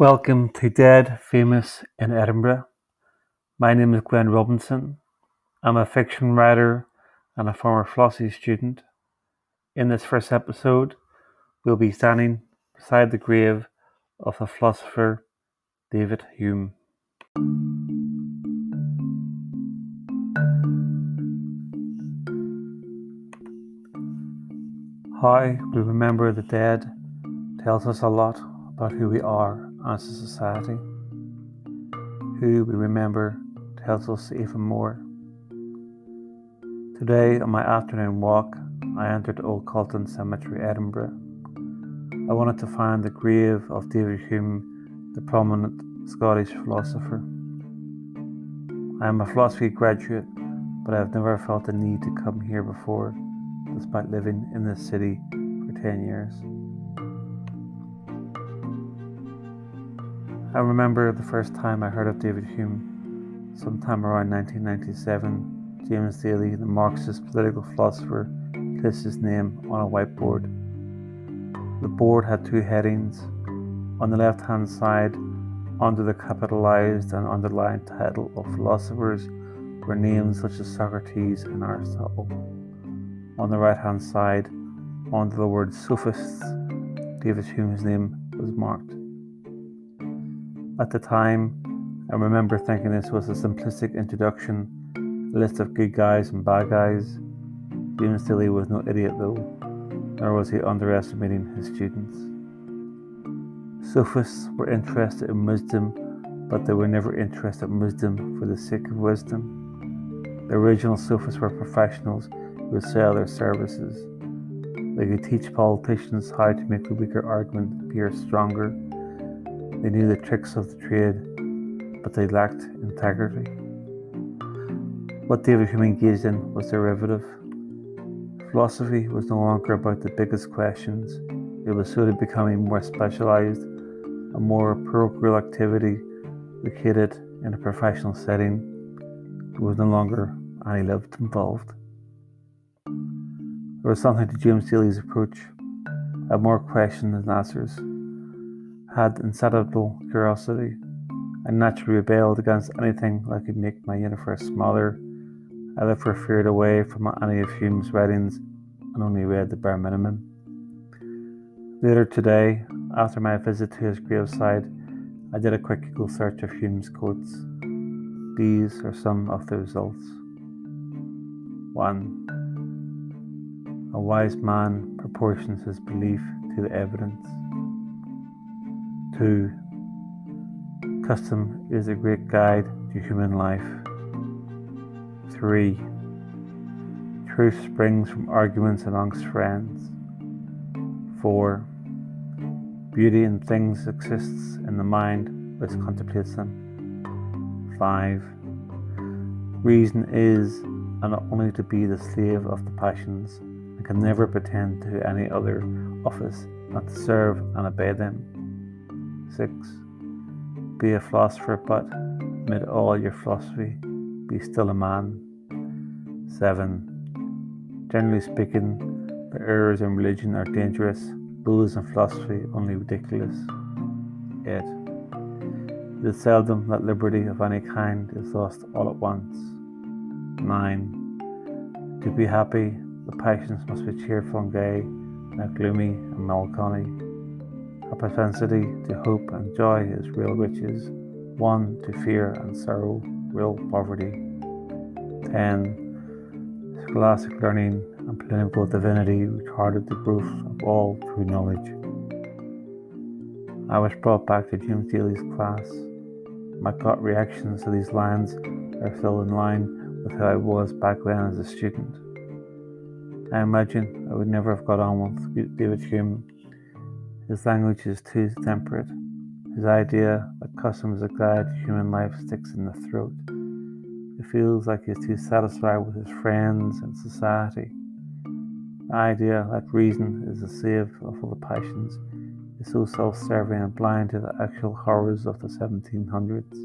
Welcome to Dead Famous in Edinburgh. My name is Glenn Robinson. I'm a fiction writer and a former philosophy student. In this first episode, we'll be standing beside the grave of the philosopher David Hume. How we remember the dead tells us a lot about who we are as a society. Who we remember tells us even more. Today, on my afternoon walk, I entered Old Calton Cemetery, Edinburgh. I wanted to find the grave of David Hume, the prominent Scottish philosopher. I am a philosophy graduate, but I have never felt the need to come here before, despite living in this city for 10 years. I remember the first time I heard of David Hume, sometime around 1997. James Daly, the Marxist political philosopher, placed his name on a whiteboard. The board had two headings. On the left-hand side, under the capitalized and underlined title of philosophers, were names such as Socrates and Aristotle. On the right-hand side, under the word sophists, David Hume's name was marked. At the time, I remember thinking this was a simplistic introduction, a list of good guys and bad guys. James Daly was no idiot though, nor was he underestimating his students. Sophists were interested in wisdom, but they were never interested in wisdom for the sake of wisdom. The original sophists were professionals who would sell their services. They could teach politicians how to make the weaker argument appear stronger. They knew the tricks of the trade, but they lacked integrity. What David Hume engaged in was derivative. Philosophy was no longer about the biggest questions. It was slowly becoming more specialized, a more parochial activity located in a professional setting. There was no longer any love involved. There was something to James Daly's approach. I had more questions than answers. I had insatiable curiosity. I naturally rebelled against anything that could make my universe smaller. I therefore veered away from any of Hume's writings and only read the bare minimum. Later today, after my visit to his graveside, I did a quick Google search of Hume's quotes. These are some of the results. 1. A wise man proportions his belief to the evidence. 2. Custom is a great guide to human life. 3. Truth springs from arguments amongst friends. 4. Beauty in things exists in the mind which contemplates them. 5. Reason is and ought only to be the slave of the passions, and can never pretend to any other office than to serve and obey them. 6. Be a philosopher, but amid all your philosophy, be still a man. 7. Generally speaking, the errors in religion are dangerous, those in philosophy only ridiculous. 8. It is seldom that liberty of any kind is lost all at once. 9. To be happy, the passions must be cheerful and gay, not gloomy and melancholy. A propensity to hope and joy is real riches, one to fear and sorrow, real poverty. 10. Scholastic learning and polemical divinity retarded the growth of all true knowledge. I was brought back to James Daly's class. My gut reactions to these lines are still in line with how I was back then as a student. I imagine I would never have got on with David Hume. His language is too temperate. His idea that custom is a guide to human life sticks in the throat. It feels like he's too satisfied with his friends and society. The idea that reason is the slave of all the passions is so self-serving and blind to the actual horrors of the 1700s.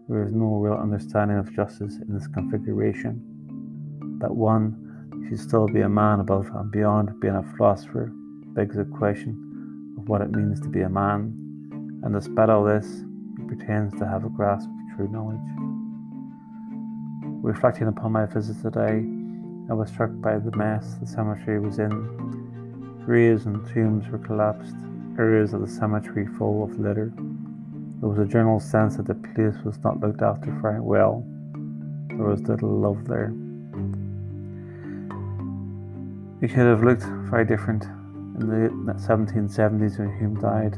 There is no real understanding of justice in this configuration. That one should still be a man above and beyond being a philosopher begs the question of what it means to be a man, and despite all this, he pretends to have a grasp of true knowledge. Reflecting upon my visit today, I was struck by the mess the cemetery was in. Graves and tombs were collapsed, areas of the cemetery full of litter. There was a general sense that the place was not looked after very well. There was little love there. It could have looked very different in the 1770s when Hume died.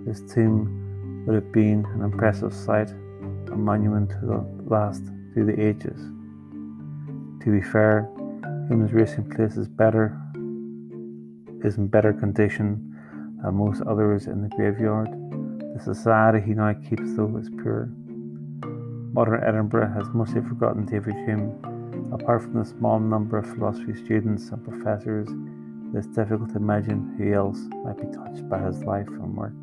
His tomb would have been an impressive sight, a monument to the last through the ages. To be fair, Hume's resting place is in better condition than most others in the graveyard. The society he now keeps, though, is poor. Modern Edinburgh has mostly forgotten David Hume. Apart from the small number of philosophy students and professors, it is difficult to imagine who else might be touched by his life and work.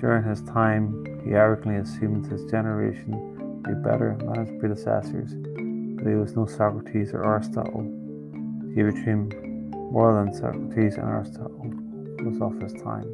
During his time, he arrogantly assumed his generation knew better than his predecessors, but he was no Socrates or Aristotle. David Hume, more than Socrates and Aristotle, was of his time.